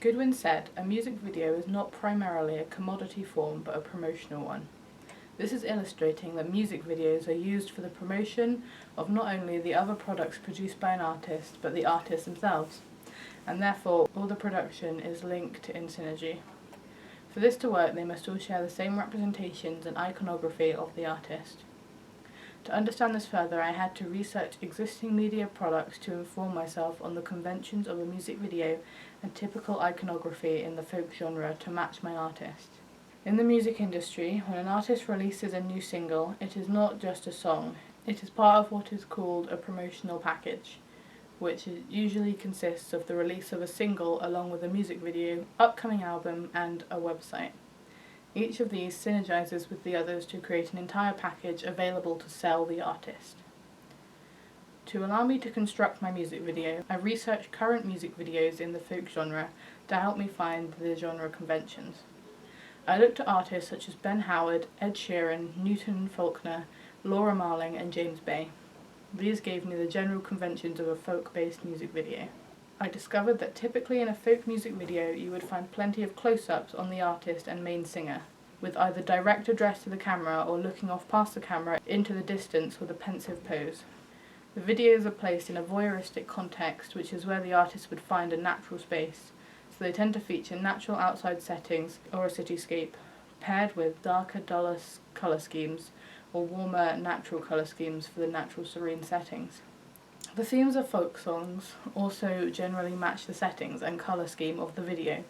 Goodwin said, "A music video is not primarily a commodity form but a promotional one." This is illustrating that music videos are used for the promotion of not only the other products produced by an artist, but the artists themselves, and therefore all the production is linked in synergy. For this to work, they must all share the same representations and iconography of the artist. To understand this further, I had to research existing media products to inform myself on the conventions of a music video and typical iconography in the folk genre to match my artist. In the music industry, when an artist releases a new single, it is not just a song, it is part of what is called a promotional package, which usually consists of the release of a single along with a music video, upcoming album, and a website. Each of these synergizes with the others to create an entire package available to sell the artist. To allow me to construct my music video, I researched current music videos in the folk genre to help me find the genre conventions. I looked at artists such as Ben Howard, Ed Sheeran, Newton Faulkner, Laura Marling, and James Bay. These gave me the general conventions of a folk-based music video. I discovered that typically in a folk music video you would find plenty of close-ups on the artist and main singer, with either direct address to the camera or looking off past the camera into the distance with a pensive pose. The videos are placed in a voyeuristic context, which is where the artist would find a natural space, so they tend to feature natural outside settings or a cityscape, paired with darker, duller colour schemes or warmer, natural colour schemes for the natural serene settings. The themes of folk songs also generally match the settings and colour scheme of the video,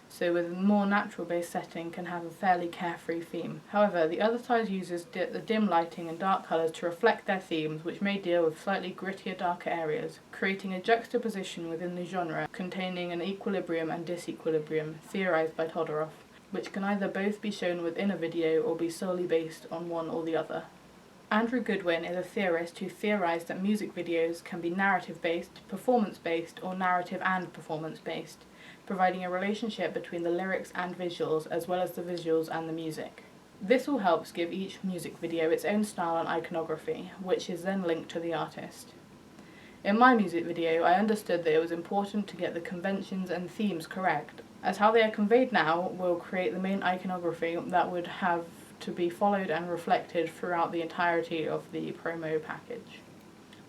so with a more natural-based setting can have a fairly carefree theme. However, the other side uses the dim lighting and dark colours to reflect their themes, which may deal with slightly grittier, darker areas, creating a juxtaposition within the genre containing an equilibrium and disequilibrium, theorised by Todorov, which can either both be shown within a video or be solely based on one or the other. Andrew Goodwin is a theorist who theorised that music videos can be narrative-based, performance-based, or narrative and performance-based, providing a relationship between the lyrics and visuals, as well as the visuals and the music. This all helps give each music video its own style and iconography, which is then linked to the artist. In my music video, I understood that it was important to get the conventions and themes correct, as how they are conveyed now will create the main iconography that would have to be followed and reflected throughout the entirety of the promo package.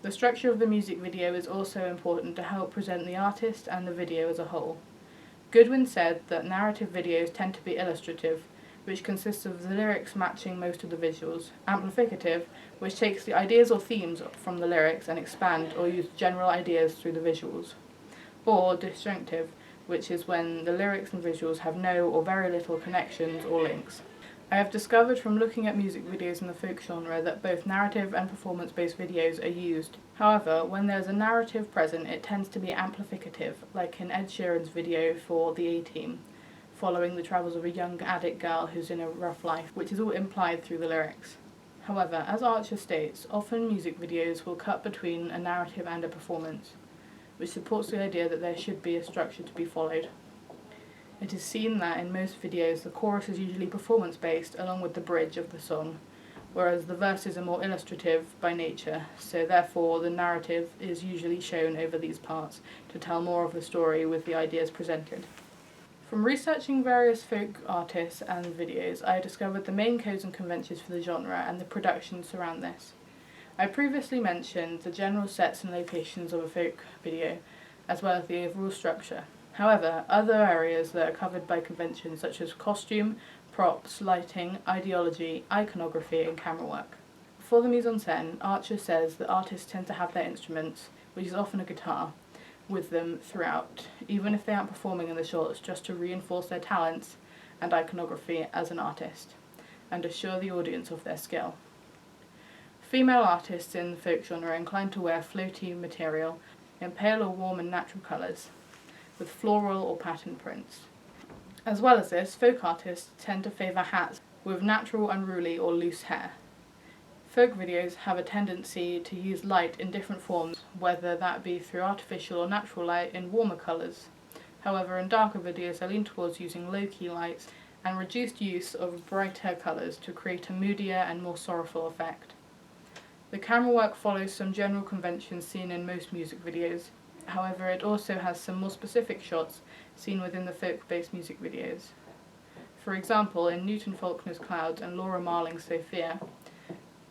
The structure of the music video is also important to help present the artist and the video as a whole. Goodwin said that narrative videos tend to be illustrative, which consists of the lyrics matching most of the visuals, amplificative, which takes the ideas or themes from the lyrics and expand or use general ideas through the visuals, or disjunctive, which is when the lyrics and visuals have no or very little connections or links. I have discovered from looking at music videos in the folk genre that both narrative and performance-based videos are used. However, when there is a narrative present, it tends to be amplificative, like in Ed Sheeran's video for the A-Team, following the travels of a young addict girl who's in a rough life, which is all implied through the lyrics. However, as Archer states, often music videos will cut between a narrative and a performance, which supports the idea that there should be a structure to be followed. It is seen that in most videos the chorus is usually performance-based along with the bridge of the song, whereas the verses are more illustrative by nature, so therefore the narrative is usually shown over these parts to tell more of the story with the ideas presented. From researching various folk artists and videos, I discovered the main codes and conventions for the genre and the production surround this. I previously mentioned the general sets and locations of a folk video, as well as the overall structure. However, other areas that are covered by conventions such as costume, props, lighting, ideology, iconography, and camera work. For the mise-en-scène, Archer says that artists tend to have their instruments, which is often a guitar, with them throughout, even if they aren't performing in the shots, just to reinforce their talents and iconography as an artist, and assure the audience of their skill. Female artists in the folk genre are inclined to wear floaty material in pale or warm and natural colours, with floral or pattern prints. As well as this, folk artists tend to favour hats with natural, unruly or loose hair. Folk videos have a tendency to use light in different forms, whether that be through artificial or natural light in warmer colours. However, in darker videos I lean towards using low-key lights and reduced use of brighter colours to create a moodier and more sorrowful effect. The camera work follows some general conventions seen in most music videos. However, it also has some more specific shots seen within the folk-based music videos. For example, in Newton Faulkner's Clouds and Laura Marling's Sophia,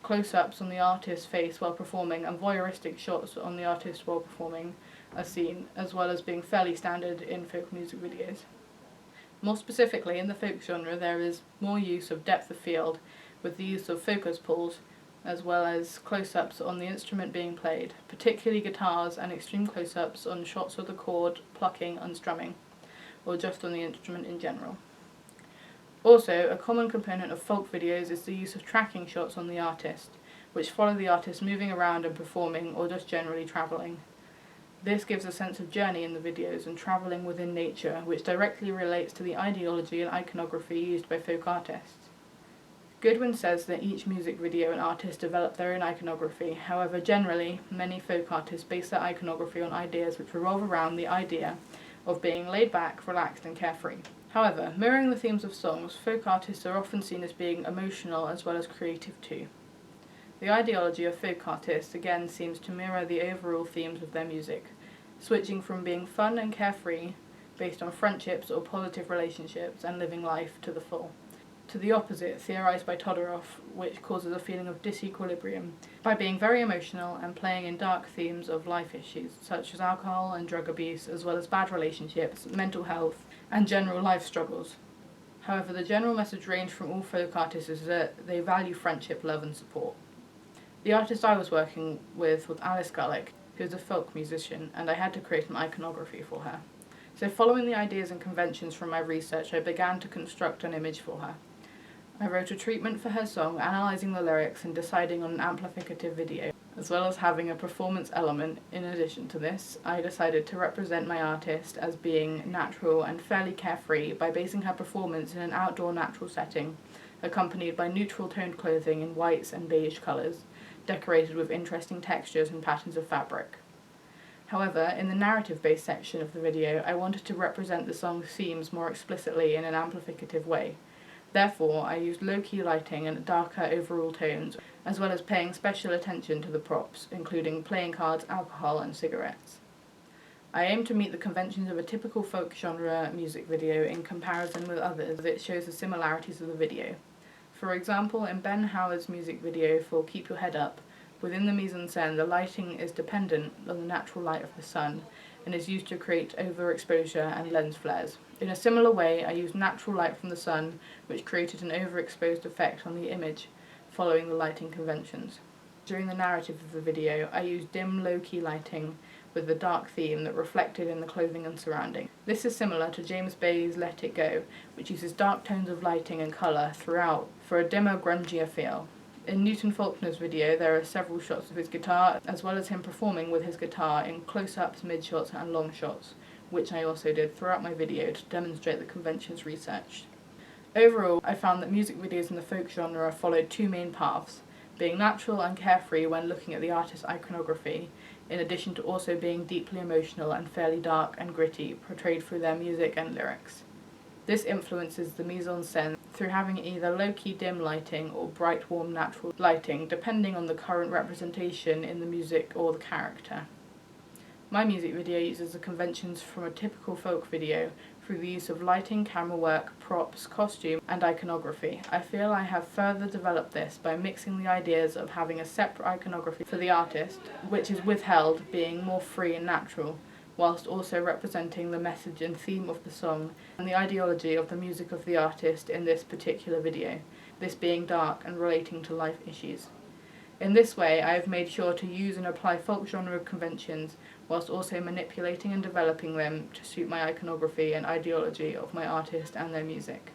close-ups on the artist's face while performing and voyeuristic shots on the artist while performing are seen, as well as being fairly standard in folk music videos. More specifically, in the folk genre, there is more use of depth of field with the use of focus pulls, as well as close-ups on the instrument being played, particularly guitars, and extreme close-ups on shots of the chord plucking and strumming, or just on the instrument in general. Also, a common component of folk videos is the use of tracking shots on the artist, which follow the artist moving around and performing, or just generally travelling. This gives a sense of journey in the videos and travelling within nature, which directly relates to the ideology and iconography used by folk artists. Goodwin says that each music video and artist develop their own iconography. However, generally, many folk artists base their iconography on ideas which revolve around the idea of being laid back, relaxed, and carefree. However, mirroring the themes of songs, folk artists are often seen as being emotional as well as creative too. The ideology of folk artists again seems to mirror the overall themes of their music, switching from being fun and carefree, based on friendships or positive relationships and living life to the full, to the opposite, theorised by Todorov, which causes a feeling of disequilibrium, by being very emotional and playing in dark themes of life issues, such as alcohol and drug abuse, as well as bad relationships, mental health, and general life struggles. However, the general message range from all folk artists is that they value friendship, love, and support. The artist I was working with was Alice Gulick, who is a folk musician, and I had to create an iconography for her. So following the ideas and conventions from my research, I began to construct an image for her. I wrote a treatment for her song, analysing the lyrics and deciding on an amplificative video. As well as having a performance element, in addition to this, I decided to represent my artist as being natural and fairly carefree by basing her performance in an outdoor natural setting, accompanied by neutral toned clothing in whites and beige colours, decorated with interesting textures and patterns of fabric. However, in the narrative-based section of the video, I wanted to represent the song's themes more explicitly in an amplificative way. Therefore, I used low-key lighting and darker overall tones, as well as paying special attention to the props, including playing cards, alcohol, and cigarettes. I aim to meet the conventions of a typical folk genre music video in comparison with others, as it shows the similarities of the video. For example, in Ben Howard's music video for Keep Your Head Up, within the mise-en-scène the lighting is dependent on the natural light of the sun, and is used to create overexposure and lens flares. In a similar way, I used natural light from the sun, which created an overexposed effect on the image, following the lighting conventions. During the narrative of the video, I used dim, low-key lighting with the dark theme that reflected in the clothing and surrounding. This is similar to James Bay's Let It Go, which uses dark tones of lighting and colour throughout for a dimmer, grungier feel. In Newton Faulkner's video, there are several shots of his guitar, as well as him performing with his guitar in close-ups, mid-shots, and long shots, which I also did throughout my video to demonstrate the conventions researched. Overall, I found that music videos in the folk genre followed two main paths, being natural and carefree when looking at the artist's iconography, in addition to also being deeply emotional and fairly dark and gritty, portrayed through their music and lyrics. This influences the mise-en-scène through having either low-key dim lighting or bright, warm, natural lighting, depending on the current representation in the music or the character. My music video uses the conventions from a typical folk video through the use of lighting, camera work, props, costume, and iconography. I feel I have further developed this by mixing the ideas of having a separate iconography for the artist, which is withheld, being more free and natural, whilst also representing the message and theme of the song and the ideology of the music of the artist in this particular video, this being dark and relating to life issues. In this way, I have made sure to use and apply folk genre conventions whilst also manipulating and developing them to suit my iconography and ideology of my artist and their music.